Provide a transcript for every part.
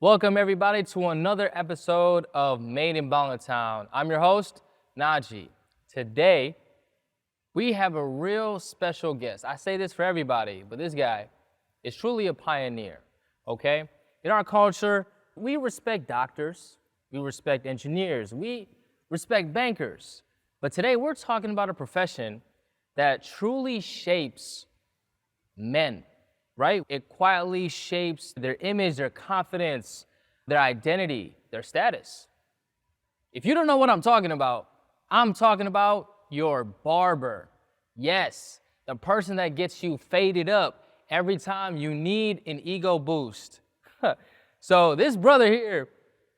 Welcome everybody to another episode of Made in Banglatown. I'm your host, Naji. Today, we have a real special guest. I say this for everybody, but this guy is truly a pioneer, okay? In our culture, we respect doctors, we respect engineers, we respect bankers. But today we're talking about a profession that truly shapes men, right? It quietly shapes their image, their confidence, their identity, their status. If you don't know what I'm talking about your barber. Yes, the person that gets you faded up every time you need an ego boost. So this brother here,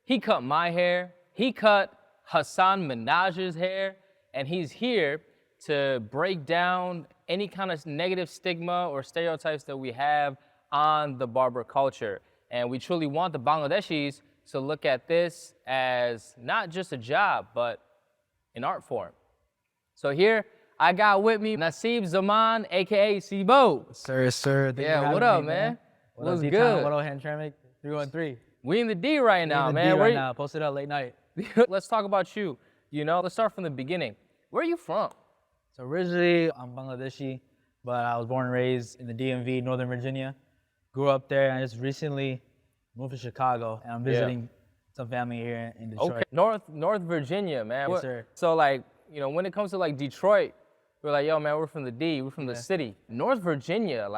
he cut my hair, he cut Hasan Minhaj's hair, and he's here to break down any kind of negative stigma or stereotypes that we have on the barber culture. And we truly want the Bangladeshis to look at this as not just a job, but an art form. So here, I got with me Nasib Zaman, AKA Sibo. Sir. Yeah, what up, man? What's good? What up, Hamtramck? 313. We in the D right now, man. Right now. Posted up late night. Let's talk about you. Let's start from the beginning. Where are you from? So originally, I'm Bangladeshi, but I was born and raised in the DMV, Northern Virginia. Grew up there, and I just recently moved to Chicago, and I'm visiting some family here in Detroit. Okay, North Virginia, man. Yes, sir. So when it comes to Detroit, we're like, yo, man, we're from the D, we're from the city. North Virginia,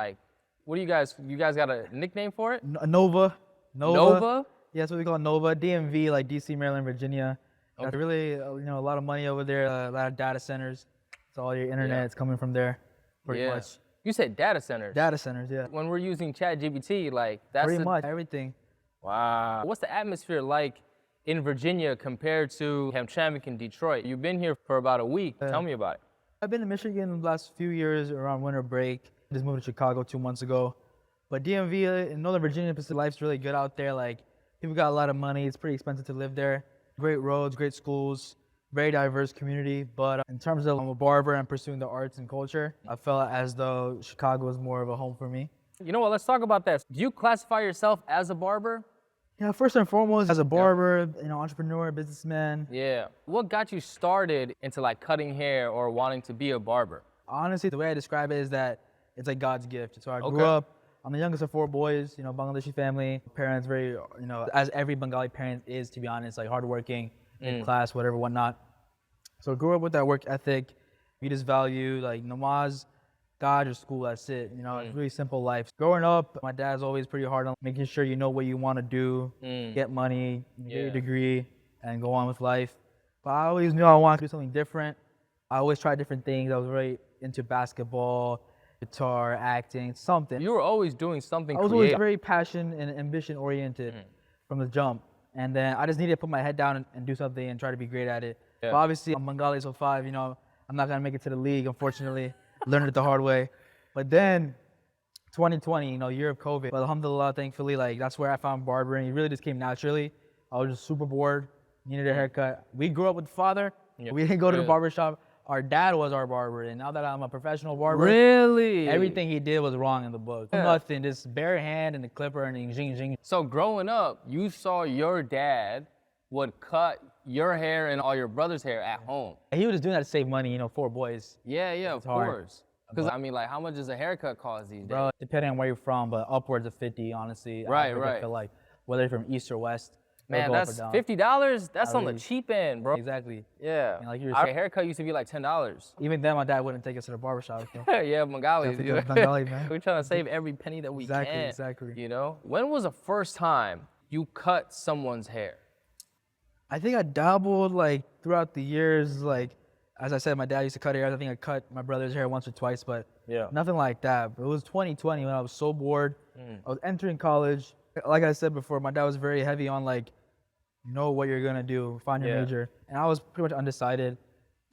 what do you guys got a nickname for it? Nova. Nova? Yeah, that's what we call it, Nova. DMV, like DC, Maryland, Virginia. Okay. Really, a lot of money over there, a lot of data centers. So all your internet is coming from there, pretty much. You said data centers. Data centers, yeah. When we're using ChatGPT, that's pretty much everything. Wow. What's the atmosphere like in Virginia compared to Hamtramck and Detroit? You've been here for about a week. Tell me about it. I've been to Michigan the last few years around winter break. Just moved to Chicago 2 months ago. But DMV in Northern Virginia, life's really good out there. People got a lot of money. It's pretty expensive to live there. Great roads, great schools. Very diverse community, but in terms of I'm a barber and pursuing the arts and culture, I felt as though Chicago was more of a home for me. You know what, let's talk about that. Do you classify yourself as a barber? Yeah, first and foremost, as a barber, entrepreneur, businessman. Yeah. What got you started into cutting hair or wanting to be a barber? Honestly, the way I describe it is that it's like God's gift. So I grew up, I'm the youngest of 4 boys, Bangladeshi family. Parents very, as every Bengali parent is, to be honest, hardworking. In class, whatever, whatnot. So I grew up with that work ethic. We just value namaz, God, or school, that's it. It's really simple life. Growing up, my dad's always pretty hard on making sure you know what you want to do, get money, get your degree, and go on with life. But I always knew I wanted to do something different. I always tried different things. I was very into basketball, guitar, acting, something. You were always doing something creative. I was always very passion and ambition oriented from the jump. And then I just needed to put my head down and do something and try to be great at it. Yeah. But obviously, I'm Bengali, so 5, I'm not going to make it to the league, unfortunately. Learned it the hard way. But then, 2020, year of COVID. But alhamdulillah, thankfully, that's where I found barbering. It really just came naturally. I was just super bored, needed a haircut. We grew up with father. Yep. We didn't go to the barbershop. Our dad was our barber, and now that I'm a professional barber, really, everything he did was wrong in the book. Yeah. Nothing, just bare hand and the clipper and zing. So growing up, you saw your dad would cut your hair and all your brother's hair at home. He was just doing that to save money, 4 boys. Yeah, of course. Because how much does a haircut cost these days? Bro, depending on where you're from, but upwards of 50, honestly. Right. I feel like whether you're from east or west. Man, that's $50. That's on the cheap end, bro. Exactly. Yeah. Our haircut used to be $10. Even then, my dad wouldn't take us to the barbershop. Yeah, Bengali. Bengali, man. We're trying to save every penny that we can. Exactly. When was the first time you cut someone's hair? I think I dabbled throughout the years. As I said, my dad used to cut hair. I think I cut my brother's hair once or twice, but nothing like that. But it was 2020 when I was so bored. I was entering college. Like I said before, my dad was very heavy on know what you're gonna do, find your major. And I was pretty much undecided.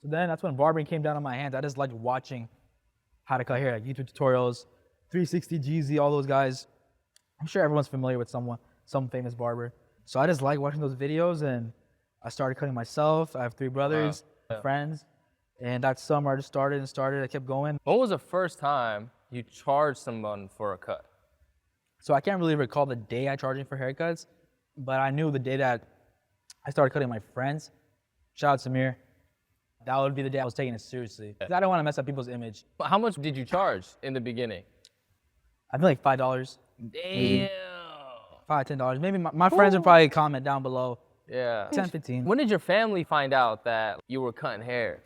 So then that's when barbering came down on my hands. I just liked watching how to cut hair, YouTube tutorials, 360 GZ, all those guys. I'm sure everyone's familiar with some famous barber. So I just like watching those videos, and I started cutting myself. I have 3 brothers, friends, and that summer I just started. I kept going. When was the first time you charged someone for a cut? So I can't really recall the day I charged him for haircuts, But I knew the day that I started cutting my friends, shout out Samir, that would be the day I was taking it seriously. 'Cause I don't want to mess up people's image. How much did you charge in the beginning? I feel like $5. Damn. $5, $10. Maybe my friends would probably comment down below. Yeah. 10, 15. When did your family find out that you were cutting hair?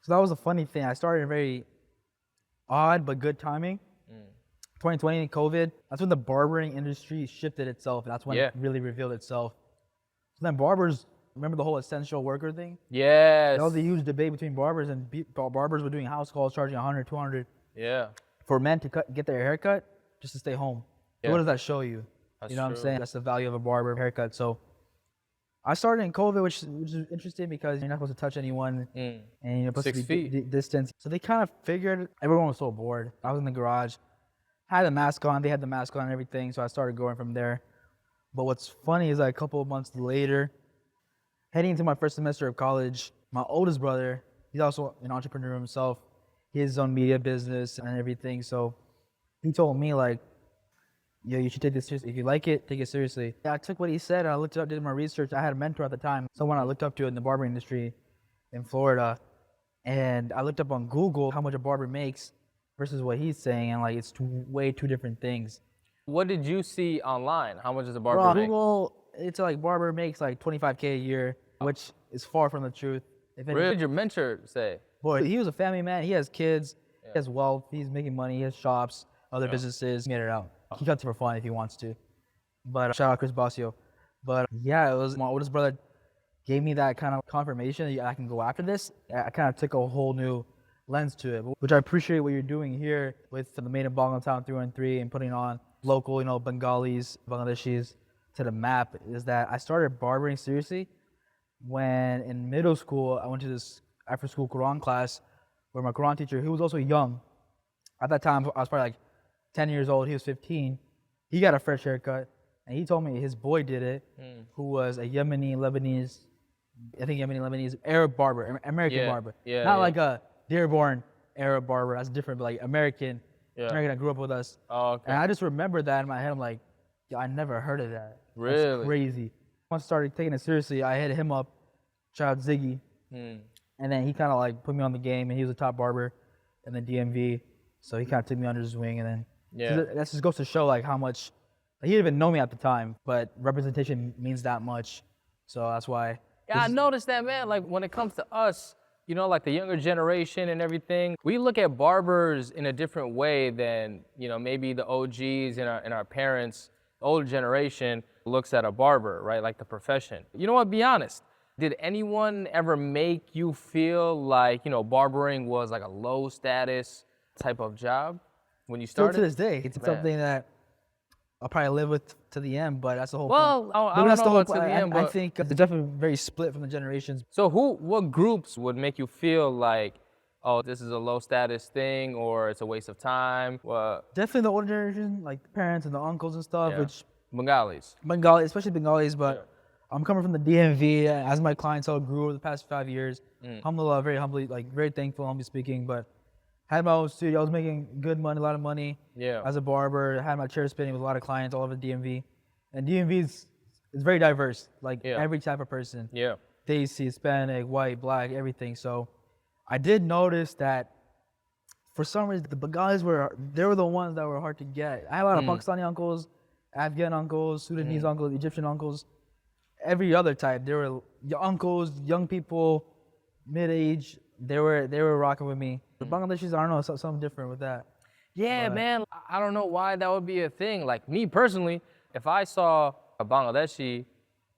So that was a funny thing. I started in very odd but good timing. 2020, COVID, that's when the barbering industry shifted itself. That's when it really revealed itself. So then barbers, remember the whole essential worker thing? Yes. That was a huge debate between barbers, and barbers were doing house calls charging 100, 200 Yeah. for men to get their haircut just to stay home. So what does that show you? That's You know what I'm true. saying? That's the value of a barber haircut. So I started in COVID, which is interesting because you're not supposed to touch anyone and you're supposed 6 to be feet. distance. So they kind of figured, everyone was so bored. I was in the garage, had a mask on, they had the mask on and everything, so I started going from there. But what's funny is like a couple of months later, heading into my first semester of college, my oldest brother, he's also an entrepreneur himself. He has his own media business and everything. So he told me like, yo, you should take this seriously. If you like it, take it seriously. I took what he said and I looked it up, did my research. I had a mentor at the time, someone I looked up to in the barbering industry in Florida. And I looked up on Google how much a barber makes versus what he's saying, and like it's way two different things. What did you see online? How much does a barber Bro, make? Google, it's like barber makes like $25K a year, which is far from the truth. If What did your mentor say? Boy, he was a family man. He has kids, he has wealth, he's making money, he has shops, other businesses, get it out. He cuts it for fun if he wants to. But shout out Chris Basio. But yeah, it was my oldest brother gave me that kind of confirmation that I can go after this. I kind of took a whole new lens to it, which I appreciate what you're doing here with the Made in Banglatown 313 and putting on local, Bengalis, Bangladeshis to the map. Is that I started barbering seriously when in middle school I went to this after school Quran class where my Quran teacher, he was also young. At that time I was probably like 10 years old, he was 15. He got a fresh haircut and he told me his boy did it, who was a Yemeni, Lebanese, Arab barber, American barber. Not like a Dearborn Arab barber, that's different, but like American that grew up with us. Oh, okay. And I just remember that in my head. I'm like, yo, I never heard of that. Really? That's crazy. Once I started taking it seriously, I hit him up, shout out Ziggy. And then he kind of like put me on the game, and he was a top barber in the DMV. So he kind of took me under his wing, and then that just goes to show like how much, he didn't even know me at the time, but representation means that much. So that's why. Yeah, I noticed that, man. Like when it comes to us, like the younger generation and everything, we look at barbers in a different way than, maybe the OGs and our parents, older generation looks at a barber, right? Like the profession. You know what, be honest. Did anyone ever make you feel like, barbering was like a low status type of job when you started? Still to this day, it's something that I'll probably live with to the end, but that's the whole point. Well, I don't know about to the end, but I think they're definitely very split from the generations. So what groups would make you feel like, oh, this is a low status thing or it's a waste of time? Definitely the older generation, like the parents and the uncles and stuff, which Bengalis. Bengali, especially Bengalis, but I'm coming from the DMV. As my clientele grew over the past 5 years, alhamdulillah, very humbly, like very thankful, humbly speaking, but had my own studio. I was making good money, a lot of money as a barber. Had my chair spinning with a lot of clients all over DMV. And DMV is very diverse, like every type of person. Yeah. Desi, Hispanic, white, black, everything. So I did notice that for some reason the Bengalis were the ones that were hard to get. I had a lot of Pakistani uncles, Afghan uncles, Sudanese uncles, Egyptian uncles, every other type. They were uncles, young people, mid-age. They were rocking with me. The Bangladeshis, I don't know, something different with that. Yeah, man, I don't know why that would be a thing. Like me personally, if I saw a Bangladeshi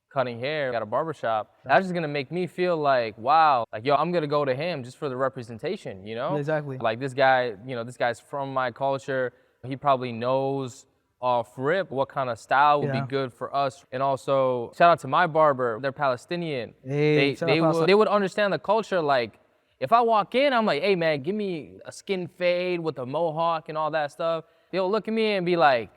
cutting hair at a barbershop, that's just gonna make me feel like, wow, like, yo, I'm gonna go to him just for the representation, Exactly. Like this guy, this guy's from my culture. He probably knows off rip what kind of style would be good for us. And also, shout out to my barber, they're Palestinian. Hey, they would understand the culture. Like, if I walk in, I'm like, hey man, give me a skin fade with a mohawk and all that stuff. They'll look at me and be like,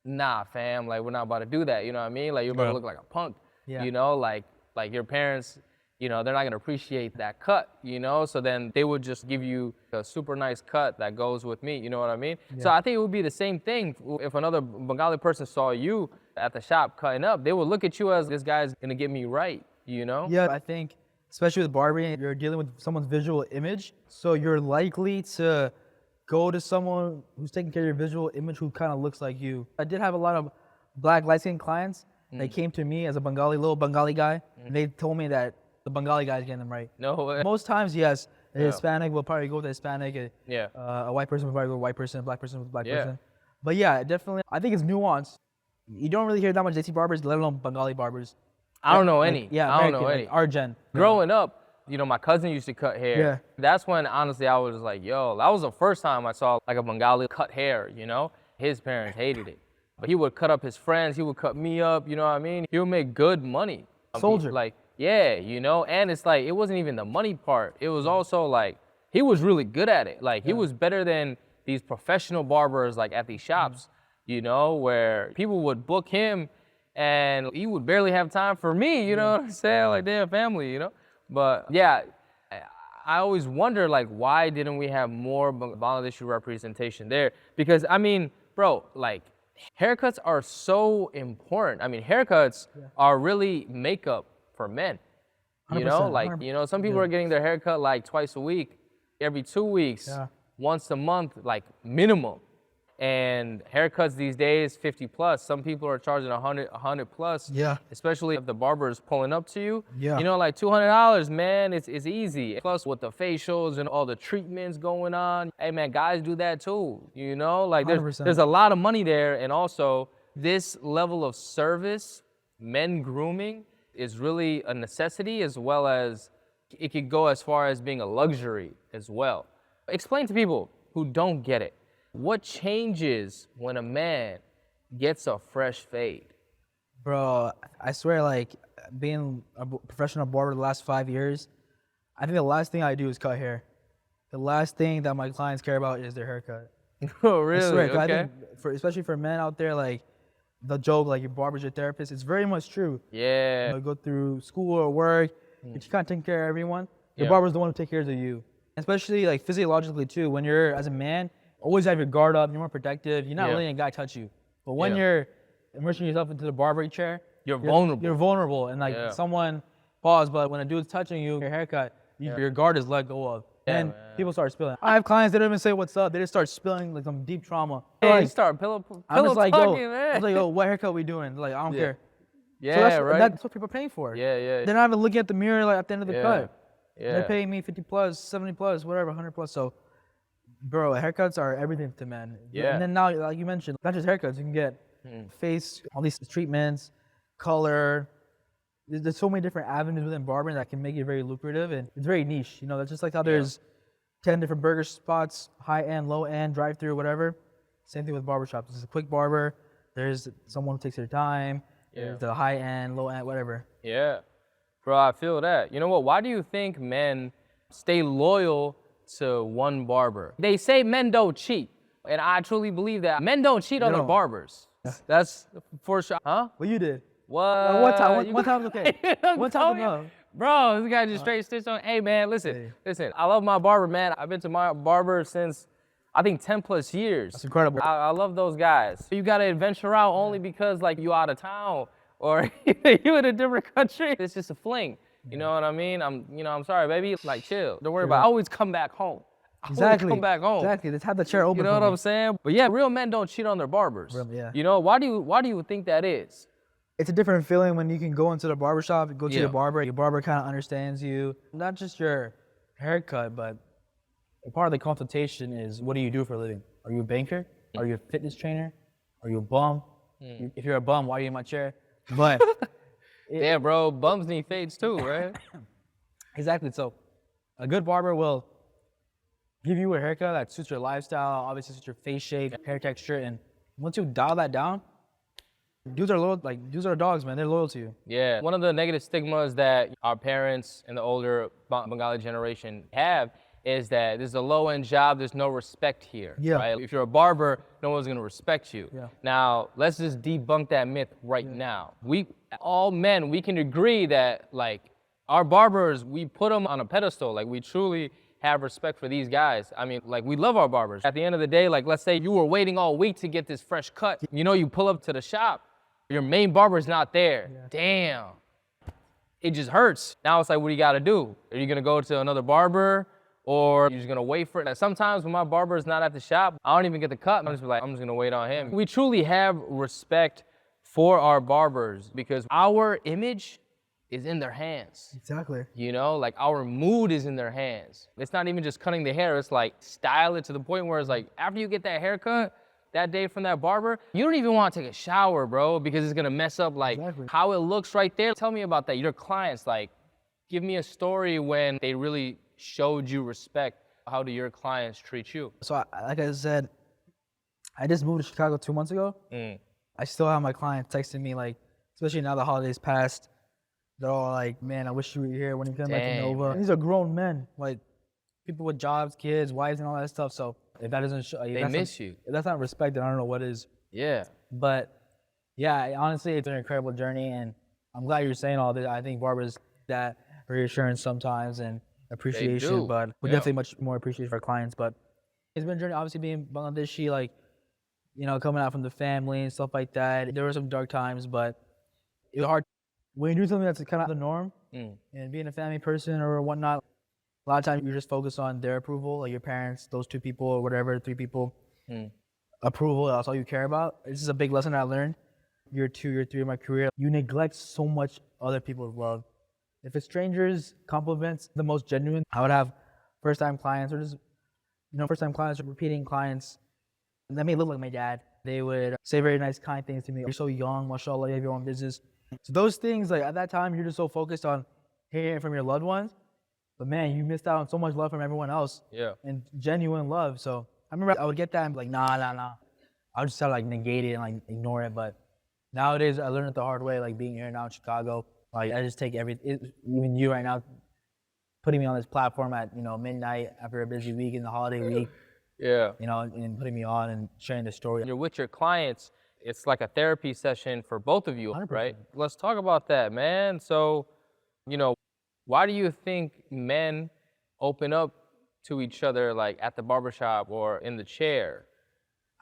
nah, fam, like we're not about to do that. You know what I mean? Like you're about to look like a punk. Like your parents, they're not gonna appreciate that cut. So then they would just give you a super nice cut that goes with me. You know what I mean? So I think it would be the same thing if another Bengali person saw you at the shop cutting up, they would look at you as this guy's gonna get me right, you know? Yeah, I think, especially with barbering, you're dealing with someone's visual image. So you're likely to go to someone who's taking care of your visual image who kind of looks like you. I did have a lot of black light-skinned clients. They came to me as a little Bengali guy. And they told me that the Bengali guy is getting them right. No way. Most times, yes, a Hispanic will probably go with a Hispanic. A white person will probably go with a white person, a black person with a black person. But yeah, definitely, I think it's nuanced. You don't really hear that much Desi barbers, let alone Bengali barbers. I don't know any. Yeah, I don't American, know any. like our gen. Growing up, you know, my cousin used to cut hair. Yeah. That's when, honestly, I was like, yo, that was the first time I saw like a Bengali cut hair, you know? His parents hated it. But he would cut up his friends, he would cut me up, you know what I mean? He would make good money. Soldier. Like, yeah, you know? And it's like, it wasn't even the money part. It was also like, he was really good at it. Like, he was better than these professional barbers, like at these shops, you know, where people would book him and he would barely have time for me, you know what I'm saying? Like, they have family, you know? But yeah, I always wonder, like, why didn't we have more Bangladeshi representation there? Because, I mean, bro, like, haircuts are so important. I mean, haircuts are really makeup for men. You know, like, you know, some people are getting their haircut like twice a week, every 2 weeks, once a month, like minimum. And haircuts these days, 50 plus. Some people are charging 100 plus. Yeah. Especially if the barber is pulling up to you. Yeah. You know, like $200, man, it's easy. Plus with the facials and all the treatments going on. Hey man, guys do that too. You know, like there's a lot of money there. And also this level of service, men grooming, is really a necessity, as well as it could go as far as being a luxury as well. Explain to people who don't get it. What changes when a man gets a fresh fade? Bro, I swear, like, being a professional barber the last 5 years, I think the last thing I do is cut hair. The last thing that my clients care about is their haircut. Oh, really? I swear, 'cause okay. I think especially for men out there, like, the joke, like, your barber's your therapist, it's very much true. Yeah. You know, go through school or work, but you can't take care of everyone. Your barber's the one who takes care of you. Especially, like, physiologically, too. When you're, as a man, always have your guard up, you're more protective, you're not letting a guy touch you. But when you're immersing yourself into the barbering chair, you're vulnerable. You're vulnerable, and like someone, but when a dude's touching you, your haircut, your guard is let go of. And people start spilling. I have clients that don't even say what's up, they just start spilling like some deep trauma. Hey, like, you start pillow I'm just like, talking, yo, man. I'm like, yo, what haircut we doing? Like, I don't care. Yeah, So right? that's what people are paying for. Yeah. They're not even looking at the mirror like at the end of the cut. Yeah. They're paying me 50 plus, 70 plus, whatever, 100 plus. So, bro, haircuts are everything to men. Yeah. And then now, like you mentioned, not just haircuts, you can get face, all these treatments, color. There's so many different avenues within barbering that can make it very lucrative, and it's very niche. You know, that's just like how there's 10 different burger spots, high end, low end, drive through, whatever. Same thing with barbershops. There's a quick barber. There's someone who takes their time. There's the high end, low end, whatever. Yeah. Bro, I feel that. You know what? Why do you think men stay loyal to one barber? They say men don't cheat, and I truly believe that. Men don't cheat on their barbers. That's for sure. Huh? What you did? What? One time's okay. One time's enough. Bro, this guy just straight stitched on. Hey man, listen. I love my barber, man. I've been to my barber since I think 10 plus years. That's incredible. I love those guys. You gotta venture out only because like you out of town or you in a different country. It's just a fling. You know what I mean? I'm sorry, baby. Like chill. Don't worry about it. I always come back home. Exactly. Come back home. Exactly. Let's have the chair open. You know what I'm saying? But yeah, real men don't cheat on their barbers. You know, why do you think that is? It's a different feeling when you can go into the barbershop, go to your barber kind of understands you. Not just your haircut, but a part of the consultation is, what do you do for a living? Are you a banker? Are you a fitness trainer? Are you a bum? If you're a bum, why are you in my chair? But yeah, bro, bums need fades too, right? Exactly. So a good barber will give you a haircut that suits your lifestyle, obviously suits your face shape, hair texture, and once you dial that down, dudes are loyal, like dudes are dogs, man. They're loyal to you. Yeah. One of the negative stigmas that our parents and the older Bengali generation have is that this is a low-end job, there's no respect here. Right? If you're a barber, no one's gonna respect you. Now, let's just debunk that myth right now. All men, we can agree that like our barbers, we put them on a pedestal. Like we truly have respect for these guys. I mean, like we love our barbers. At the end of the day, like let's say you were waiting all week to get this fresh cut. You know, you pull up to the shop, Your main barber's not there. Yeah. Damn. It just hurts. Now it's like, what do you gotta do? Are you gonna go to another barber or you're just gonna wait for it? Like, sometimes when my barber is not at the shop, I don't even get the cut. I'm just like, I'm just gonna wait on him. We truly have respect for our barbers because our image is in their hands. Exactly. You know, like our mood is in their hands. It's not even just cutting the hair, it's like style it to the point where it's like, after you get that haircut, that day from that barber, you don't even want to take a shower, bro, because it's gonna mess up like how it looks right there. Tell me about that. Your clients, like, give me a story when they really showed you respect. How do your clients treat you? So like I said, I just moved to Chicago 2 months ago. I still have my clients texting me, like, especially now the holidays passed, they're all like, man, I wish you were here when you come back to Nova. And these are grown men, like people with jobs, kids, wives, and all that stuff. So if that doesn't show, they miss you. If that's not respect, then I don't know what is. Yeah. But yeah, honestly, it's an incredible journey, and I'm glad you're saying all this. I think barbers that reassurance sometimes and appreciation, but we're definitely much more appreciative for our clients. But it's been a journey, obviously being Bangladeshi, like, you know, coming out from the family and stuff like that. There were some dark times, but it was hard. When you do something that's kind of the norm, and being a family person or whatnot, a lot of times you're just focused on their approval, like your parents, those 2 people or whatever, 3 people, approval, that's all you care about. This is a big lesson I learned. Year 2, year 3 of my career, you neglect so much other people's love. If it's strangers, compliments, the most genuine. I would have first-time clients or just, you know, first-time clients or repeating clients. And that made me look like my dad. They would say very nice, kind things to me. You're so young, mashallah, you have your own business. So those things, like at that time, you're just so focused on hearing from your loved ones. But man, you missed out on so much love from everyone else. Yeah. And genuine love. So I remember I would get that and be like, nah. I would just try to like negate it and like ignore it. But nowadays, I learned it the hard way, like being here now in Chicago. Like I just take everything, even you right now, putting me on this platform at, you know, midnight after a busy week in the holiday week. Yeah. You know, and putting me on and sharing the story. You're with your clients. It's like a therapy session for both of you, 100%. Right? Let's talk about that, man. So, you know, why do you think men open up to each other like at the barbershop or in the chair?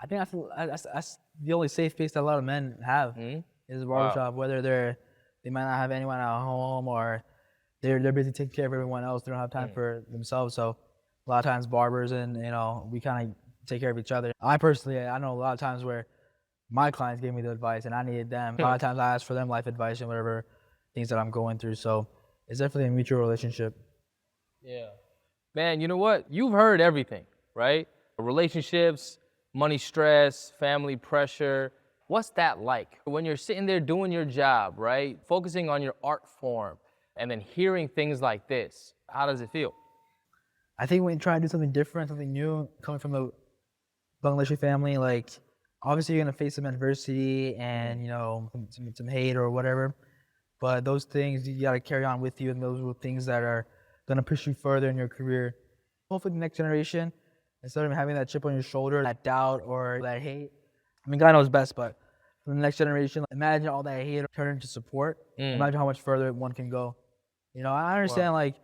I think that's the only safe space that a lot of men have is the barbershop. Wow. Whether they might not have anyone at home or they're busy taking care of everyone else. They don't have time for themselves. So a lot of times barbers and, you know, we kind of take care of each other. I personally, I know a lot of times where my clients gave me the advice and I needed them. A lot of times I ask for them life advice and whatever things that I'm going through. So it's definitely a mutual relationship. Yeah. Man, you know what? You've heard everything, right? Relationships, money stress, family pressure. What's that like? When you're sitting there doing your job, right? Focusing on your art form and then hearing things like this, how does it feel? I think when you try to do something different, something new, coming from a Bangladeshi family, like, obviously you're gonna face some adversity and, you know, some hate or whatever, but those things you gotta carry on with you, and those are things that are gonna push you further in your career. Hopefully the next generation, instead of having that chip on your shoulder, that doubt or that hate, I mean, God knows best, but for the next generation, imagine all that hate turn into support. Imagine how much further one can go. You know, I understand, like,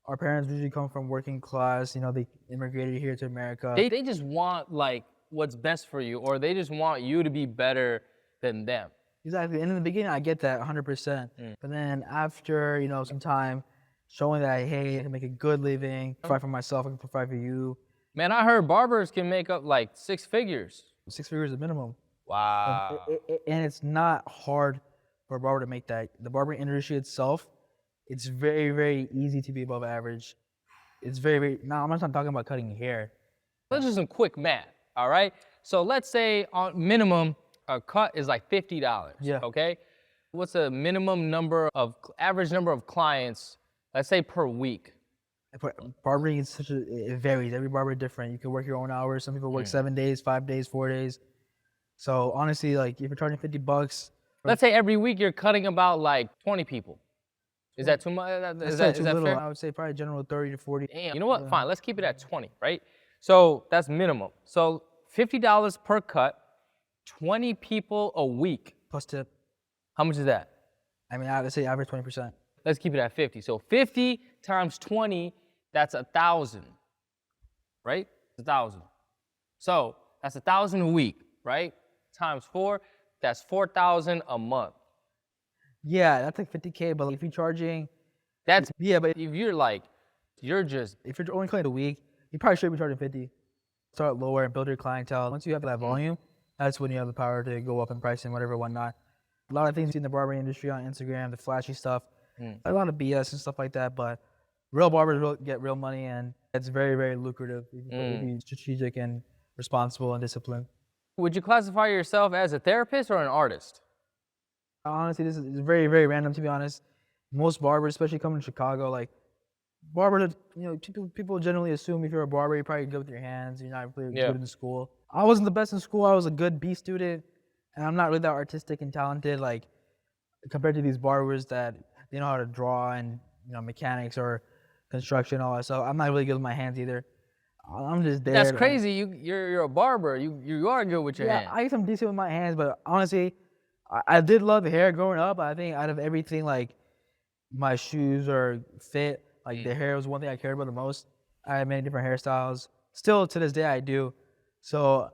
our parents usually come from working class, you know, they immigrated here to America. They just want, like, what's best for you, or they just want you to be better than them. Exactly, and in the beginning, I get that 100%. But then after, you know, some time, showing that, hey, I can make a good living, provide for myself, I can provide for you. Man, I heard barbers can make up like 6 figures. 6 figures is minimum. Wow. And it's not hard for a barber to make that. The barbering industry itself, it's very, very easy to be above average. It's very, very, no, I'm not talking about cutting hair. Let's do some quick math, all right? So let's say on minimum, a cut is like $50, okay? What's a minimum average number of clients, let's say per week? Barbering is it varies. Every barber is different. You can work your own hours. Some people work 7 days, 5 days, 4 days. So honestly, like if you're charging $50, let's say every week you're cutting about like 20 people. Is that too much? Is that fair? I would say probably general 30 to 40. Damn. You know what? Fine, let's keep it at 20, right? So that's minimum. So $50 per cut, 20 people a week. Plus tip. How much is that? I mean, I would say average 20%. Let's keep it at 50. So 50 times 20, that's 1,000, right? 1,000. So that's 1,000 a week, right? Times 4, That's $4,000 a month. Yeah, that's like 50K, but if you're charging, That's, yeah, but if you're like, you're just, if you're only cutting a week, you probably should be charging 50. Start lower and build your clientele. Once you have that volume, that's when you have the power to go up in pricing, whatever, whatnot. A lot of things you see in the barbering industry on Instagram, the flashy stuff, a lot of BS and stuff like that, but real barbers get real money, and it's very, very lucrative if you be strategic and responsible and disciplined. would you classify yourself as a therapist or an artist? Honestly, this is very, very random, to be honest. Most barbers, especially coming to Chicago, like, barbers, people generally assume if you're a barber, you're probably good with your hands, you're not really good in school. I wasn't the best in school. I was a good B student, and I'm not really that artistic and talented, like, compared to these barbers that they know how to draw and, mechanics or construction, all that stuff. I'm not really good with my hands either. I'm just there. That's crazy. You're a barber. You are good with your hands. I guess I'm decent with my hands, but honestly, I did love hair growing up. I think out of everything, like, my shoes or fit, like, the hair was one thing I cared about the most. I had many different hairstyles. Still, to this day, I do. So,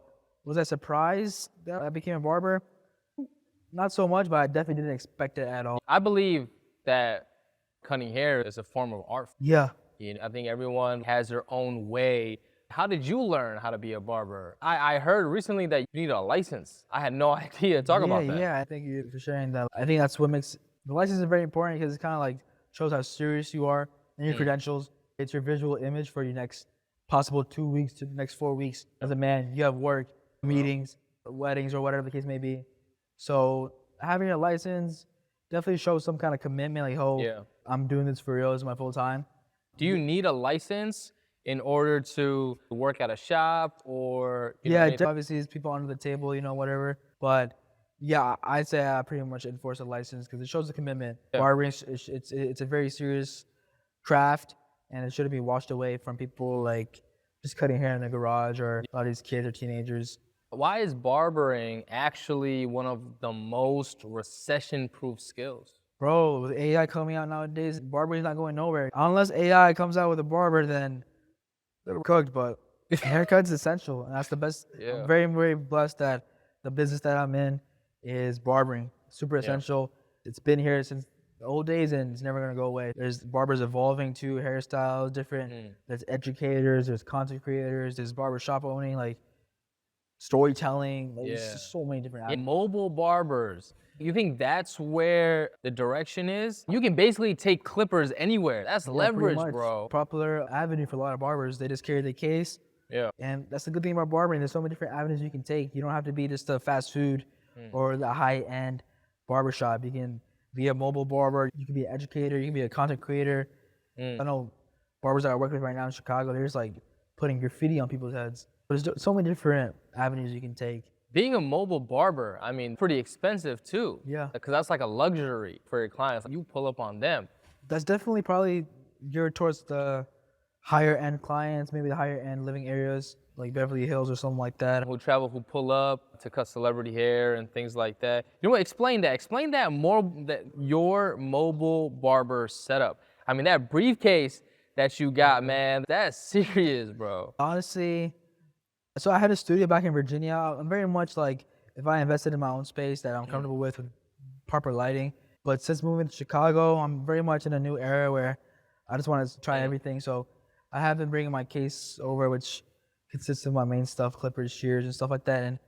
was I surprised that I became a barber? Not so much, but I definitely didn't expect it at all. I believe that cutting hair is a form of art. Yeah. I think everyone has their own way. How did you learn how to be a barber? I heard recently that you need a license. I had no idea. Talk about that. Yeah, thank you for sharing that. I think that's what makes the license is very important, because it's kind of like shows how serious you are and your credentials. It's your visual image for your next possible 2 weeks to the next 4 weeks. As a man, you have work, meetings, weddings, or whatever the case may be. So having a license definitely shows some kind of commitment, like, I'm doing this for real. This is my full time. Do you need a license in order to work at a shop or? Obviously, it's people under the table, whatever. But yeah, I'd say I pretty much enforce a license because it shows the commitment. Barbering, it's a very serious craft, and it shouldn't be washed away from people like just cutting hair in the garage or a lot of these kids or teenagers. Why is barbering actually one of the most recession-proof skills? Bro, with AI coming out nowadays, barbering's not going nowhere. Unless AI comes out with a barber, then they're cooked, but haircut's essential, and that's the best. I'm very, very blessed that the business that I'm in is barbering. Super essential. It's been here since the old days, and it's never gonna go away. There's barbers evolving too, hairstyles, different. There's educators, there's content creators, there's barbershop owning, like storytelling. There's just so many different avenues. Mobile barbers. You think that's where the direction is? You can basically take clippers anywhere. That's leverage, bro. Popular avenue for a lot of barbers. They just carry the case. Yeah. And that's the good thing about barbering. There's so many different avenues you can take. You don't have to be just a fast food or the high-end barbershop. You can be a mobile barber. You can be an educator. You can be a content creator. I know barbers that I work with right now in Chicago, they're just like putting graffiti on people's heads. There's so many different avenues you can take. Being a mobile barber, I mean, pretty expensive too. Yeah. Because that's like a luxury for your clients. You pull up on them. That's definitely probably geared towards the higher end clients, maybe the higher end living areas like Beverly Hills or something like that. Who pull up to cut celebrity hair and things like that. You know what? Explain that. Explain that more. That your mobile barber setup. I mean, that briefcase that you got, man. That's serious, bro. Honestly. So I had a studio back in Virginia. I'm very much like, if I invested in my own space that I'm comfortable with proper lighting. But since moving to Chicago, I'm very much in a new era where I just want to try everything. So I have been bringing my case over, which consists of my main stuff, clippers, shears, and stuff like that. And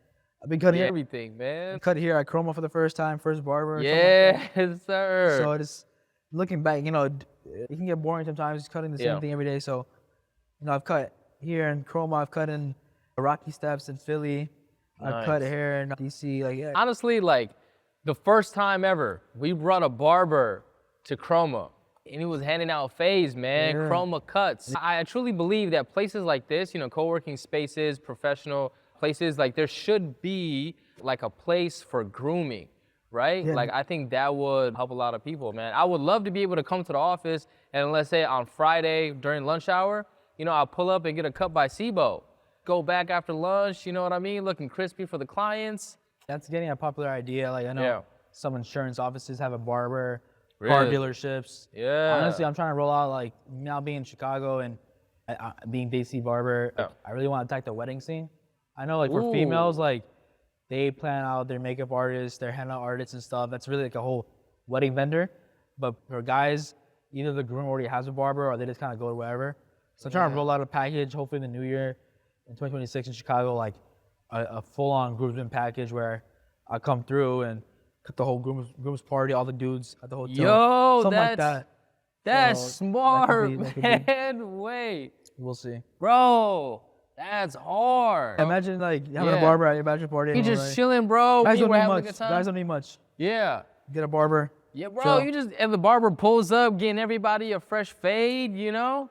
I've been cutting everything, man. Cut here at Chroma for the first time, first barber. Yes, sir. So just looking back, it can get boring sometimes cutting the same thing every day. So, I've cut here in Chroma, I've cut in Rocky Steps in Philly. I've cut hair in DC. Honestly, the first time ever, we brought a barber to Chroma, and he was handing out faves, man. Chroma cuts. I truly believe that places like this, co-working spaces, professional places, there should be a place for grooming, right? Yeah. I think that would help a lot of people, man. I would love to be able to come to the office and let's say on Friday during lunch hour, I'll pull up and get a cut by SIBO. Go back after lunch, you know what I mean? Looking crispy for the clients. That's getting a popular idea. I know some insurance offices have a barber, car dealerships. Yeah. Honestly, I'm trying to roll out, now being in Chicago and being DC barber, I really want to attack the wedding scene. I know, for females, they they plan out their makeup artists, their henna artists and stuff. That's really like a whole wedding vendor. But for guys, either the groom already has a barber or they just kind of go to wherever. So I'm trying to roll out a package, hopefully in the new year, in 2026 in Chicago, like a full-on groomsman package where I come through and cut the whole groom's party, all the dudes at the hotel. Yo, something like that. That's So smart, that could be. man. Wait. We'll see. Bro, that's hard. Imagine like having a barber at your bachelor party. You just chilling, bro. Guys You don't were need having a much. good time. Guys don't need much. Yeah. Get a barber. Yeah, bro. chill. You just and the barber pulls up, getting everybody a fresh fade. You know,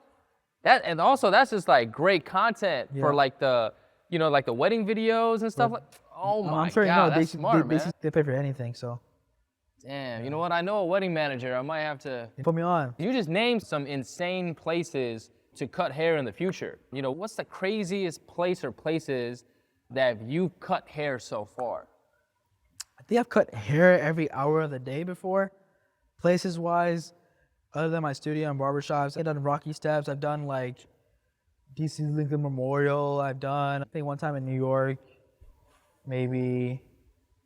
that and also that's just like great content for like the like the wedding videos and stuff. Like, oh my I'm sure god, they, that's smart, man. They pay for anything, so. Damn, you know what? I know a wedding manager. I might have to. They put me on. You just named some insane places to cut hair in the future. You know, what's the craziest place or places that you've cut hair so far? I think I've cut hair every hour of the day before. Places wise, other than my studio and barbershops, I've done Rocky Steps. I've done like DC Lincoln Memorial. I've done, I think one time in New York, maybe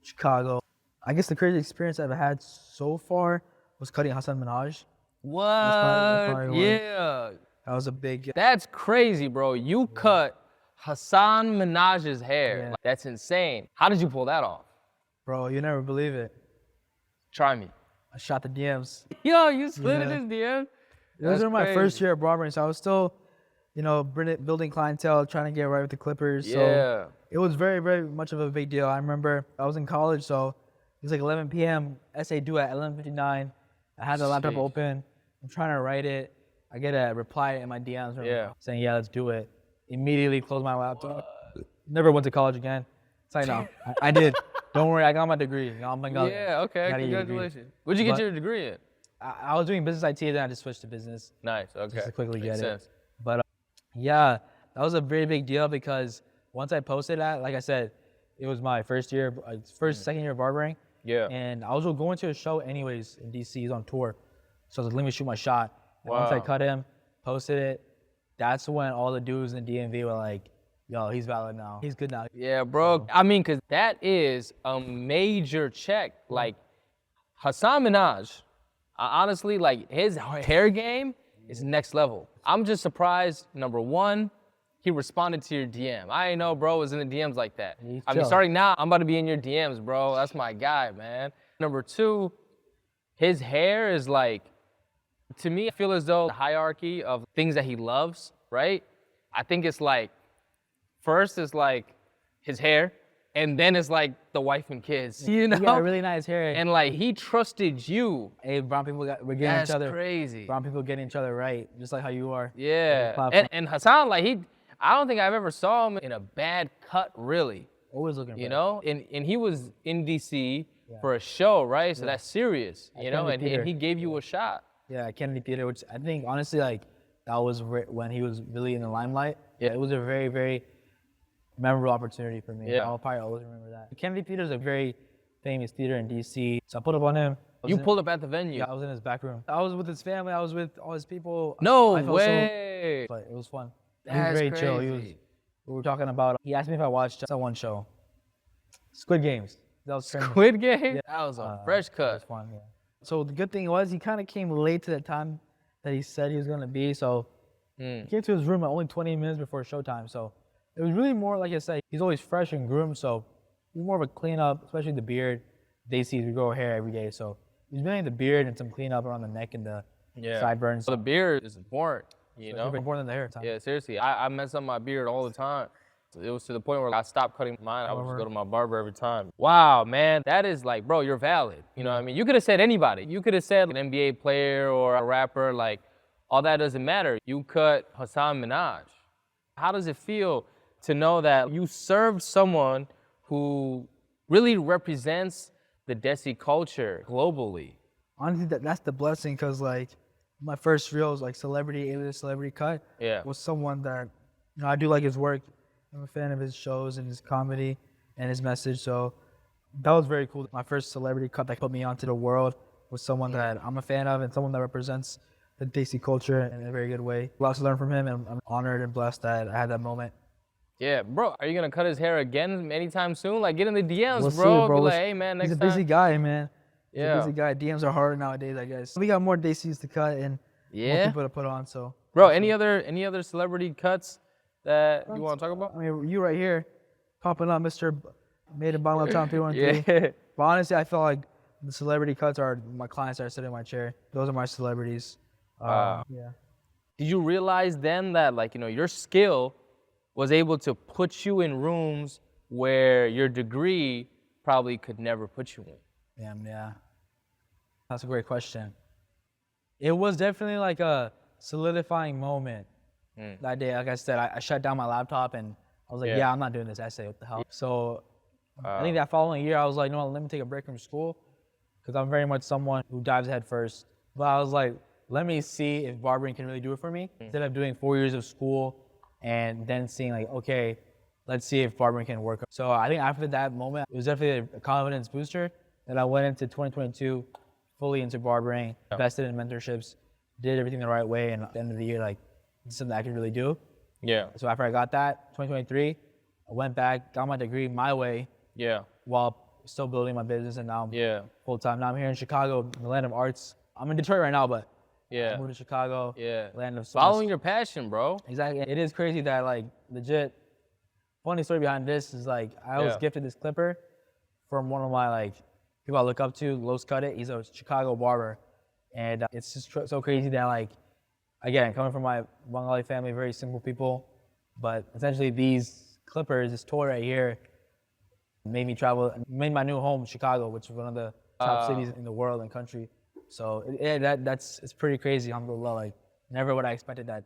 Chicago. I guess the craziest experience I've had so far was cutting Hasan Minhaj. What? probably Yeah. That was a big. That's crazy, bro. You cut Hasan Minhaj's hair. Yeah. Like, that's insane. How did you pull that off? Bro, you never believe it. Try me. I shot the DMs. Yo, you slid in his DM? It was in my first year of barbering, so I was still, building clientele, trying to get right with the clippers. Yeah. So it was very, very much of a big deal. I remember I was in college, so it was like 11 p.m. essay due at 11:59. I had the laptop open. I'm trying to write it. I get a reply in my DMs saying, yeah, let's do it. Immediately closed my laptop. Never went to college again. It's like, no, I did. Don't worry, I got my degree. I'm Bengali. Yeah, okay, congratulations. Where'd you get your degree in? I was doing business IT, then I just switched to business. Nice, okay. Just to quickly Makes get sense. it. But yeah, that was a very big deal because once I posted that, like I said, it was my second year of barbering. Yeah. And I was going to a show anyways in DC. He's on tour. So I was like, let me shoot my shot. And once I cut him, posted it, that's when all the dudes in DMV were like, yo, he's valid now. He's good now. Yeah, bro. I mean, because that is a major check. Like, Hasan Minhaj, honestly, like, his hair game is next level. I'm just surprised, number one, he responded to your DM. I ain't know bro was in the DMs like that. I mean, starting now, I'm about to be in your DMs, bro. That's my guy, man. Number two, his hair is like, to me, I feel as though the hierarchy of things that he loves, right? I think it's like, first is like his hair, and then it's like the wife and kids, you know? He got really nice hair. And like, he trusted you. Hey, brown people, we're getting each other. That's crazy. Brown people getting each other right, just like how you are. Yeah. And Hasan, like, I don't think I've ever saw him in a bad cut, really. Always looking bad. You know? And he was in DC for a show, right? So that's serious, you know? And he gave you a shot. Yeah, Kennedy Theater, which I think, honestly, like, that was when he was really in the limelight. Yeah. It was a very, very memorable opportunity for me. Yeah. I'll probably always remember that. Kennedy Theater is a very famous theater in DC. So I pulled up on him. You pulled up at the venue? Yeah, I was in his back room. I was with his family. I was with all his people. No way. But it was fun. That's he was very crazy. chill. We were talking about, he asked me if I watched that one show. Squid Games. That was crazy. Squid Game? Yeah. That was a fresh cut. It was fun, yeah. So the good thing was he kind of came late to the time that he said he was going to be. So he came to his room at only 20 minutes before showtime. So it was really more, like I said, he's always fresh and groomed. So it was more of a cleanup, especially the beard. They see we grow hair every day. So he's really the beard and some cleanup around the neck and the sideburns. So the beard is important, you know? It's more than the hair. Yeah, seriously. I mess up my beard all the time. It was to the point where I stopped cutting mine. I would just go to my barber every time. Wow, man, that is like, bro, you're valid. You know what I mean? You could have said anybody. You could have said an NBA player or a rapper, like, all that doesn't matter. You cut Hasan Minhaj. How does it feel to know that you served someone who really represents the Desi culture globally? Honestly, that's the blessing, because like my first real like celebrity, A-list celebrity cut was someone that, I do like his work. I'm a fan of his shows and his comedy and his message. So that was very cool. My first celebrity cut that put me onto the world was someone that I'm a fan of and someone that represents the Desi culture in a very good way. Lots to learn from him, and I'm honored and blessed that I had that moment. Yeah, bro, are you gonna cut his hair again anytime soon? Like, get in the DMs, We'll see, bro. bro. Be like, hey, man, next He's a time. busy guy, man. He's a Yeah. busy guy. DMs are harder nowadays, I guess. We got more DCs to cut and more Yeah. people to put on, so. Bro, any other celebrity cuts that you want to talk about? I mean, you right here, popping up, Mr. Made in Banglatown 313. Yeah. But honestly, I feel like the celebrity cuts are my clients that are sitting in my chair. Those are my celebrities. Yeah. Did you realize then that, like, you know, your skill was able to put you in rooms where your degree probably could never put you in? Yeah. That's a great question. It was definitely like a solidifying moment that day. Like I said, I shut down my laptop and I was like, yeah, I'm not doing this essay. What the hell? So I think that following year, I was like, no, let me take a break from school because I'm very much someone who dives head first. But I was like, let me see if barbering can really do it for me. Instead of doing 4 years of school and then seeing like, okay, let's see if barbering can work. So I think after that moment, it was definitely a confidence booster that I went into 2022 fully into barbering, invested in mentorships, did everything the right way, and at the end of the year, like, this is something I could really do. Yeah. So after I got that, 2023, I went back, got my degree my way. Yeah. While still building my business, and now I'm full time. Now I'm here in Chicago, the land of arts. I'm in Detroit right now, but I moved to Chicago, land of following your passion, bro. Exactly. It is crazy that, like, legit. Funny story behind this is, like, I was gifted this clipper from one of my, like, people I look up to, Los Cut It. He's a Chicago barber, and it's just so crazy that, like, again, coming from my Bengali family, very simple people, but essentially these clippers, this toy right here, made me travel, made my new home Chicago, which is one of the top cities in the world and country. So it's pretty crazy, alhamdulillah. Like, never would I expected that.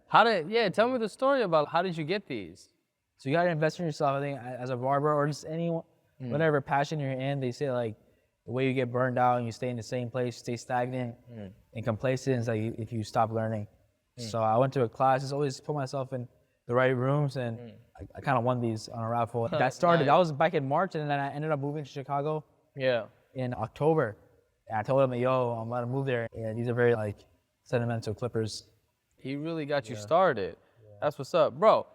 Tell me the story about how did you get these? So you gotta invest in yourself. I think as a barber or just anyone, whatever passion you're in, they say like the way you get burned out and you stay in the same place, stay stagnant and complacent is like if you stop learning. So I went to a class, just always put myself in the right rooms, and I kind of won these on a raffle. That started, that was back in March, and then I ended up moving to Chicago in October. And I told him, yo, I'm about to move there. And these are very like sentimental clippers. He really got you started. That's what's up. Bro,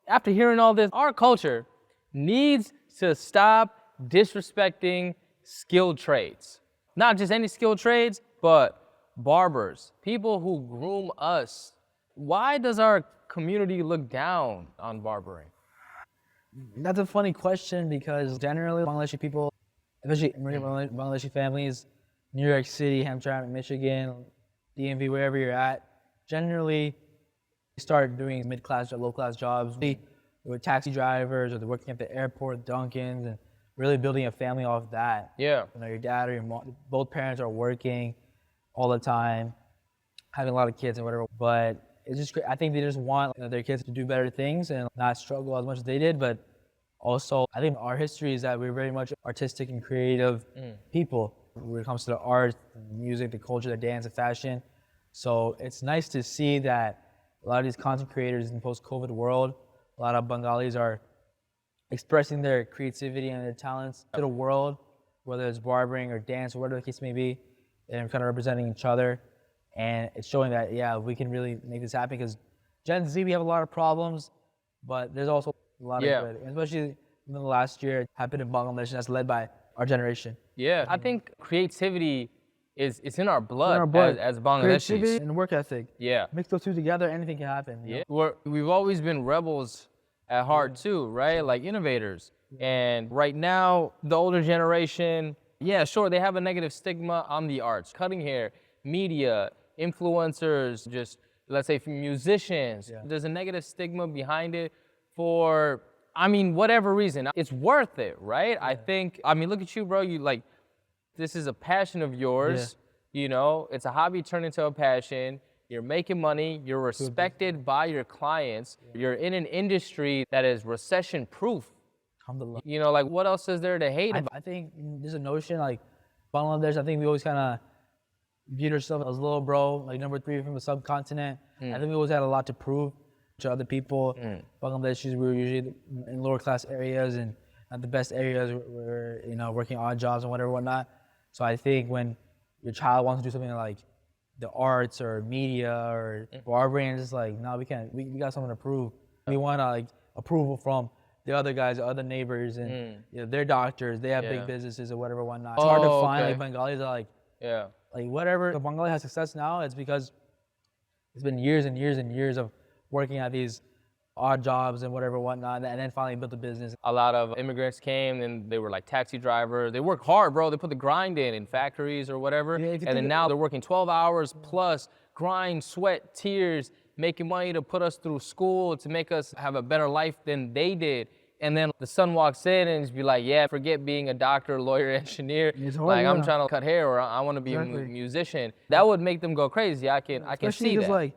after hearing all this, our culture needs to stop disrespecting skilled trades. Not just any skilled trades, but barbers, people who groom us. Why does our community look down on barbering? That's a funny question because generally Bangladeshi people, especially immigrant Bangladeshi families, New York City, Hampshire, Michigan, DMV, wherever you're at, generally start doing mid-class or low-class jobs. They were taxi drivers, or they're working at the airport, Dunkin's, and really building a family off that. Yeah. You know, your dad or your mom, both parents are working all the time, having a lot of kids and whatever. But it's just great. I think they just want their kids to do better things and not struggle as much as they did. But also, I think our history is that we're very much artistic and creative people when it comes to the art, the music, the culture, the dance, the fashion. So it's nice to see that a lot of these content creators in the post-COVID world, a lot of Bengalis are expressing their creativity and their talents to the world, whether it's barbering or dance or whatever the case may be, and kind of representing each other. And it's showing that, yeah, we can really make this happen because Gen Z, we have a lot of problems, but there's also a lot of good, especially in the last year, it happened in Bangladesh, that's led by our generation. Yeah, I think creativity it's in our blood, as Bangladeshis. Creativity and work ethic. Yeah. Mix those two together, anything can happen. You know? We've always been rebels at heart too, right? Like innovators. And right now, the older generation, yeah, sure, they have a negative stigma on the arts. Cutting hair, media, influencers, just let's say for musicians. There's a negative stigma behind it for, I mean, whatever reason. It's worth it, right? I think, I mean, look at you, bro. You like, this is a passion of yours, you know, it's a hobby turned into a passion. You're making money, you're respected by your clients. You're in an industry that is recession proof. Alhamdulillah. You know, like what else is there to hate about? I think there's a notion like Bangladesh, I think we always kind of viewed ourselves as little bro, like number 3 from the subcontinent. I think we always had a lot to prove to other people. Bangladeshis, we were usually in lower class areas and not the best areas. We were, you know, working odd jobs and whatnot. So I think when your child wants to do something like the arts or media or barbering, it's just like, no, we can't. We got something to prove. We want like approval from the other guys, the other neighbors, and you know, they're doctors. They have big businesses or whatever, whatnot. It's hard to find like Bengalis are like whatever. If Bengali has success now, it's because it's been years and years and years of working at these odd jobs and whatever, whatnot, and then finally built a business. A lot of immigrants came and they were like taxi drivers. They work hard, bro. They put the grind in factories or whatever. And then now they're working 12 hours plus, grind, sweat, tears, making money to put us through school, to make us have a better life than they did. And then the son walks in and just be like, yeah, forget being a doctor, lawyer, engineer. Like, I'm trying to cut hair, or I want to be a musician. That would make them go crazy. I can see that.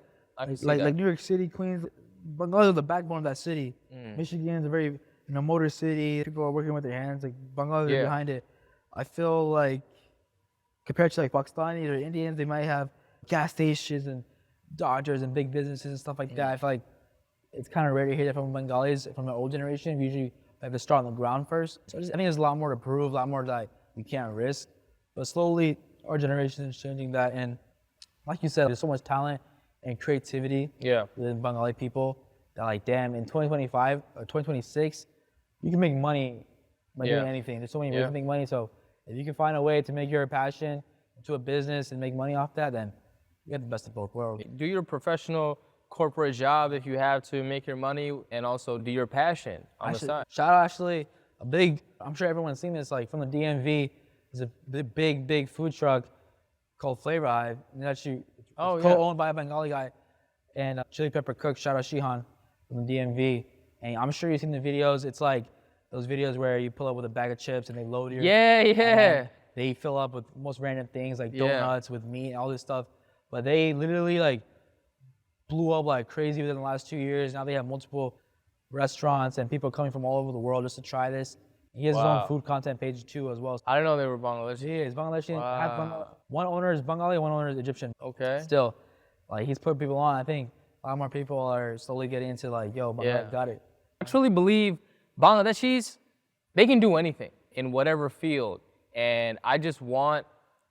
Like New York City, Queens, Bengali is the backbone of that city. Michigan is a very motor city. People are working with their hands. Like Bengali is behind it. I feel like compared to like Pakistanis or Indians, they might have gas stations and doctors and big businesses and stuff like that. I feel like it's kind of rare to hear that from Bengalis from the old generation. We usually have to start on the ground first. So I think there's a lot more to prove, a lot more that we can't risk. But slowly, our generation is changing that. And like you said, there's so much talent and creativity within Bengali people that, like, damn, in 2025 or 2026, you can make money by doing anything. There's so many ways to make money. So if you can find a way to make your passion into a business and make money off that, then you get the best of both worlds. Do your professional corporate job if you have to make your money, and also do your passion on the side. Shout out actually a big, I'm sure everyone's seen this, like from the DMV, there's a big food truck called Flavor Hive. And actually co-owned by a Bengali guy, and Chili Pepper Cook, shout out Shihan from the DMV. And I'm sure you've seen the videos. It's like those videos where you pull up with a bag of chips and they load your... Yeah. They fill up with most random things like donuts with meat and all this stuff. But they literally like blew up like crazy within the last 2 years. Now they have multiple restaurants and people coming from all over the world just to try this. He has his own food content page too as well. I didn't know they were Bangladeshi. He is Bangladeshi. One owner is Bengali, one owner is Egyptian. Okay. Still, like he's put people on. I think a lot more people are slowly getting into like, yo, Bangladesh got it. I truly believe Bangladeshis, they can do anything in whatever field. And I just want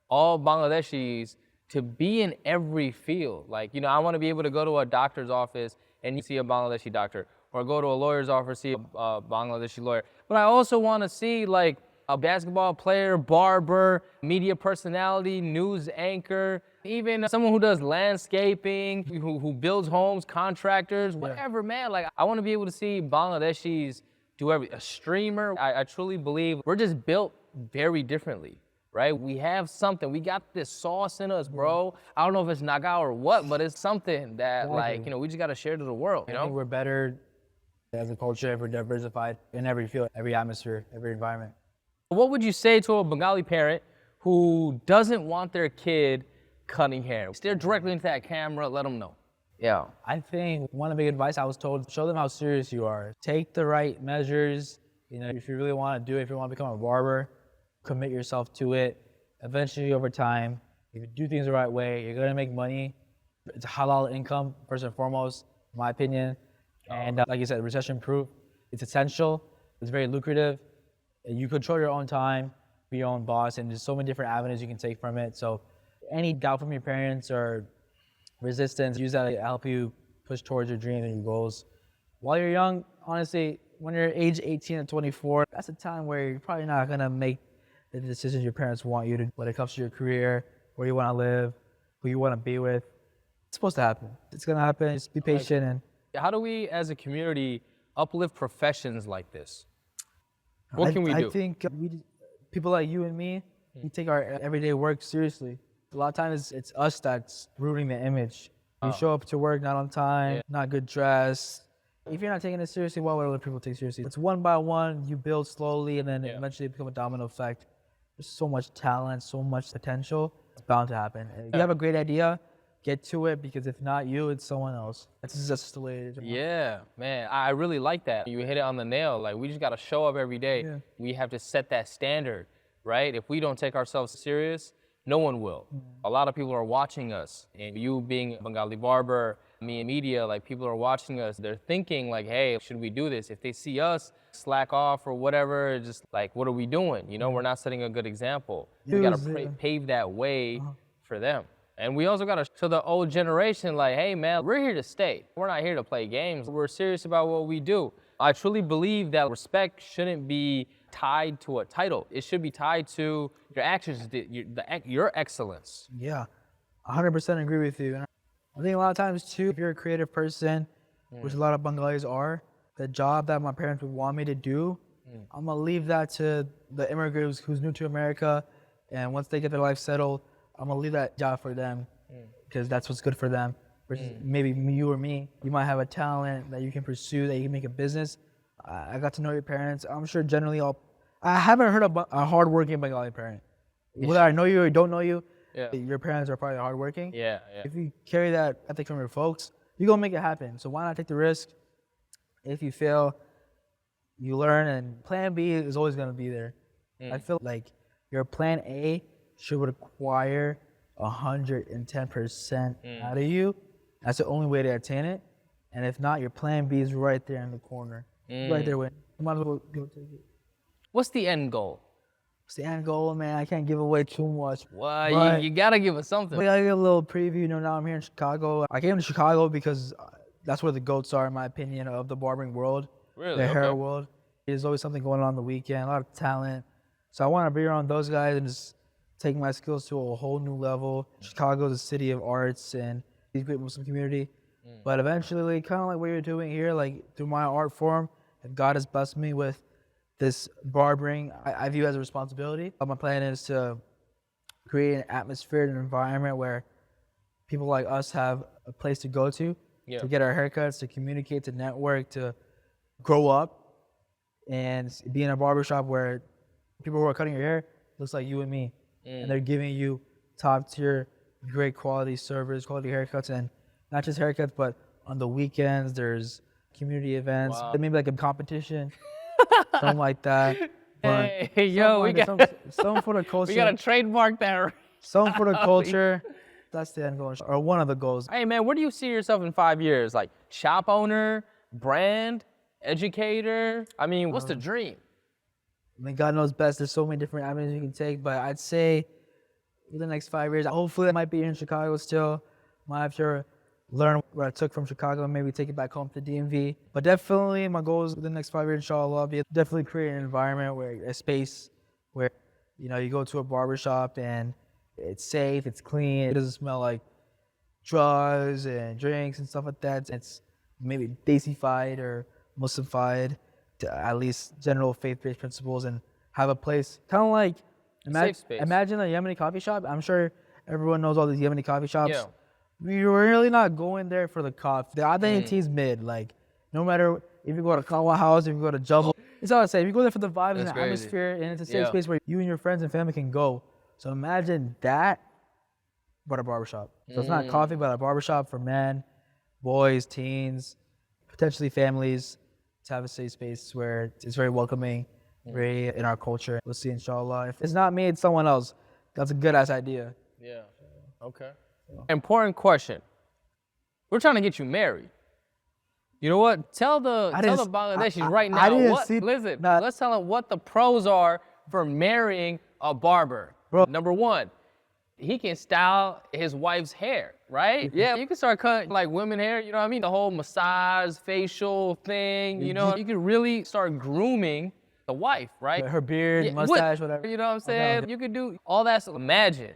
all Bangladeshis to be in every field. Like, you know, I want to be able to go to a doctor's office and you see a Bangladeshi doctor, or go to a lawyer's office, see a Bangladeshi lawyer. But I also want to see like a basketball player, barber, media personality, news anchor, even someone who does landscaping, who builds homes, contractors, whatever, man. Like, I want to be able to see Bangladeshis do everything. A streamer. I truly believe we're just built very differently, right? We have something. We got this sauce in us, bro. I don't know if it's naga or what, but it's something that, like, you know, we just got to share to the world, you know? I think we're better as a culture if we're diversified in every field, every atmosphere, every environment. What would you say to a Bengali parent who doesn't want their kid cutting hair? Stare directly into that camera, let them know. Yeah. I think one big advice I was told, show them how serious you are. Take the right measures. You know, if you really want to do it, if you want to become a barber, commit yourself to it. Eventually, over time, if you do things the right way, you're going to make money. It's a halal income, first and foremost, in my opinion. And like you said, recession-proof. It's essential. It's very lucrative. You control your own time, be your own boss, and there's so many different avenues you can take from it. So any doubt from your parents or resistance, use that to help you push towards your dreams and your goals. While you're young, honestly, when you're age 18 and 24, that's a time where you're probably not going to make the decisions your parents want you to when it comes to your career, where you want to live, who you want to be with. It's supposed to happen. It's going to happen. Just be patient. And how do we, as a community, uplift professions like this? What can we do? I think people like you and me, we take our everyday work seriously. A lot of times it's us that's ruining the image. You show up to work not on time, not good dressed. If you're not taking it seriously, why would other people take it seriously? It's one by one, you build slowly, and then eventually become a domino effect. There's so much talent, so much potential. It's bound to happen. If you have a great idea, get to it, because if not you, it's someone else. That's just the way it is. Yeah, man, I really like that. You hit it on the nail. Like, we just got to show up every day. Yeah. We have to set that standard, right? If we don't take ourselves serious, no one will. A lot of people are watching us, and you being a Bengali barber, me in media, like, people are watching us. They're thinking like, hey, should we do this? If they see us slack off or whatever, just like, what are we doing? You know, we're not setting a good example. We got to pave that way for them. And we also got to show the old generation, like, hey, man, we're here to stay. We're not here to play games. We're serious about what we do. I truly believe that respect shouldn't be tied to a title. It should be tied to your actions, your excellence. Yeah, 100% agree with you. And I think a lot of times too, if you're a creative person, which a lot of Bengalis are, the job that my parents would want me to do, I'm gonna leave that to the immigrants who's new to America, and once they get their life settled, I'm gonna leave that job for them because that's what's good for them. Versus maybe you or me, you might have a talent that you can pursue, that you can make a business. I got to know your parents. I'm sure generally I haven't heard of a hardworking Bengali parent. Whether I know you or don't know you, your parents are probably hardworking. Yeah. If you carry that ethic from your folks, you're gonna make it happen. So why not take the risk? If you fail, you learn, and plan B is always gonna be there. I feel like your plan A should require 110% out of you. That's the only way to attain it. And if not, your plan B is right there in the corner. Right there with you might as well go take it. What's the end goal? What's the end goal, man? I can't give away too much. Well, you gotta give us something. I gotta get a little preview. You know, now I'm here in Chicago. I came to Chicago because that's where the goats are, in my opinion, of the barbering world. Really? The hair world. There's always something going on the weekend, a lot of talent. So I want to be around those guys and just take my skills to a whole new level. Chicago is a city of arts and a great Muslim community. But eventually, kind of like what you're doing here, like through my art form, if God has blessed me with this barbering, I view as a responsibility. My plan is to create an atmosphere and an environment where people like us have a place to go to get our haircuts, to communicate, to network, to grow up, and be in a barbershop where people who are cutting your hair looks like you and me, and they're giving you top tier, great quality service, quality haircuts, and not just haircuts, but on the weekends there's community events, maybe like a competition, something like that. Hey, yo, we got something for the culture. We gotta trademark that. Something for the culture. That's the end goal, or one of the goals. Hey man, where do you see yourself in 5 years? Like shop owner, brand, educator? I mean, what's the dream? I mean, God knows best. There's so many different avenues you can take, but I'd say in the next 5 years, hopefully I might be in Chicago still. Might have to learn what I took from Chicago and maybe take it back home to DMV. But definitely my goals within the next 5 years, inshallah, be definitely create an environment where a space where, you know, you go to a barbershop and it's safe, it's clean, it doesn't smell like drugs and drinks and stuff like that. It's maybe Desi-fied or Muslim-fied to at least general faith-based principles, and have a place kind of like imagine a Yemeni coffee shop. I'm sure everyone knows all these Yemeni coffee shops. Yeah. You're really not going there for the coffee. The identity is mid. Like, no matter if you go to Kawa House, if you go to Jumbo, it's all the same. You go there for the vibes and the atmosphere, and it's a safe space where you and your friends and family can go. So imagine that, but a barbershop. So it's not coffee, but a barbershop for men, boys, teens, potentially families, to have a safe space where it's very welcoming, very in our culture. We'll see, inshallah. If it's not me, it's someone else. That's a good ass idea. Yeah. Okay. Important question. We're trying to get you married. You know what? Tell the Bangladeshis right now. Let's tell them what the pros are for marrying a barber. Bro. Number one, he can style his wife's hair, right? Yeah, you can start cutting like women hair, you know what I mean? The whole massage, facial thing, you know? You can really start grooming the wife, right? Her beard, mustache, whatever. You know what I'm saying? You could do all that. So imagine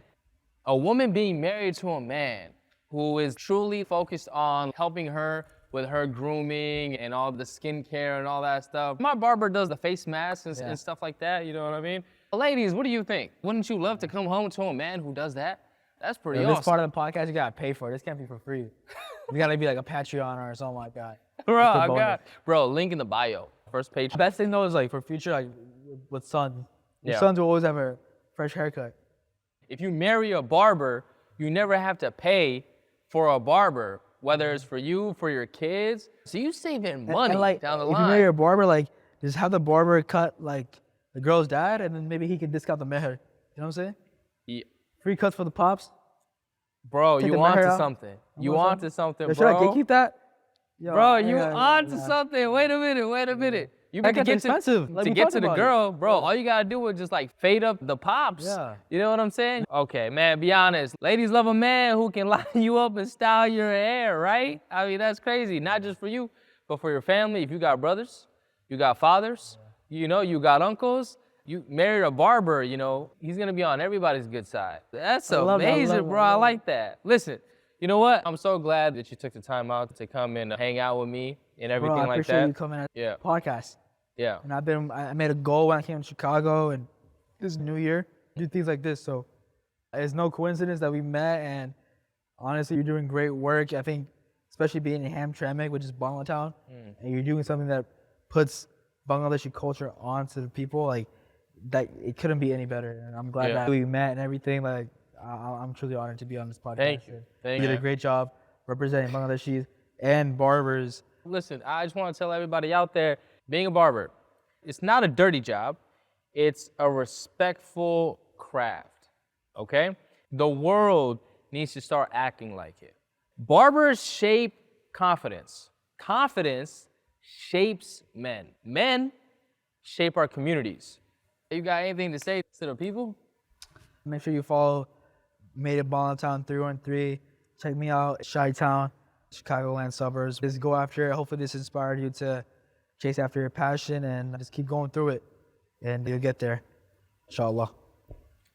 a woman being married to a man who is truly focused on helping her with her grooming and all the skincare and all that stuff. My barber does the face masks and stuff like that, you know what I mean? Ladies, what do you think? Wouldn't you love to come home to a man who does that? That's pretty awesome. This part of the podcast, you gotta pay for it. This can't be for free. You gotta be like a Patreon or something like that. Bro, link in the bio. First page. The best thing though is like for future, like with sons. Your sons will always have a fresh haircut. If you marry a barber, you never have to pay for a barber, whether it's for you, for your kids. So you saving money like, down the line. If you marry a barber, like just have the barber cut like the girl's dad, and then maybe he can discount the meher. You know what I'm saying? Yeah. Free cuts for the pops. Bro, you on to something. You on to something, bro. Should I keep that? Yo, bro, you on to something. Wait a minute. You to get to the girl, bro, all you gotta do is just like fade up the pops. Yeah. You know what I'm saying? Okay, man, be honest. Ladies love a man who can line you up and style your hair, right? I mean, that's crazy. Not just for you, but for your family. If you got brothers, You got fathers, you know, you got uncles. You married a barber, you know, he's gonna be on everybody's good side. That's amazing, bro. I like that. Listen, you know what? I'm so glad that you took the time out to come and hang out with me and everything like that. I appreciate you coming at the podcast. Yeah. And I made a goal when I came to Chicago, and this new year, do things like this. So it's no coincidence that we met, and honestly, you're doing great work. I think, especially being in Hamtramck, which is Banglatown, and you're doing something that puts Bangladeshi culture onto the people, like, that it couldn't be any better. And I'm glad that we met and everything. Like, I'm truly honored to be on this podcast. Thank you. You did a great job representing Bangladeshis and barbers. Listen, I just want to tell everybody out there, being a barber, it's not a dirty job. It's a respectful craft, okay? The world needs to start acting like it. Barbers shape confidence. Confidence shapes men. Men shape our communities. You got anything to say to the people? Make sure you follow Made in Banglatown 313. Check me out, Chi-Town, Chicagoland suburbs. Just go after it. Hopefully this inspired you to chase after your passion and just keep going through it. And you'll get there, inshallah.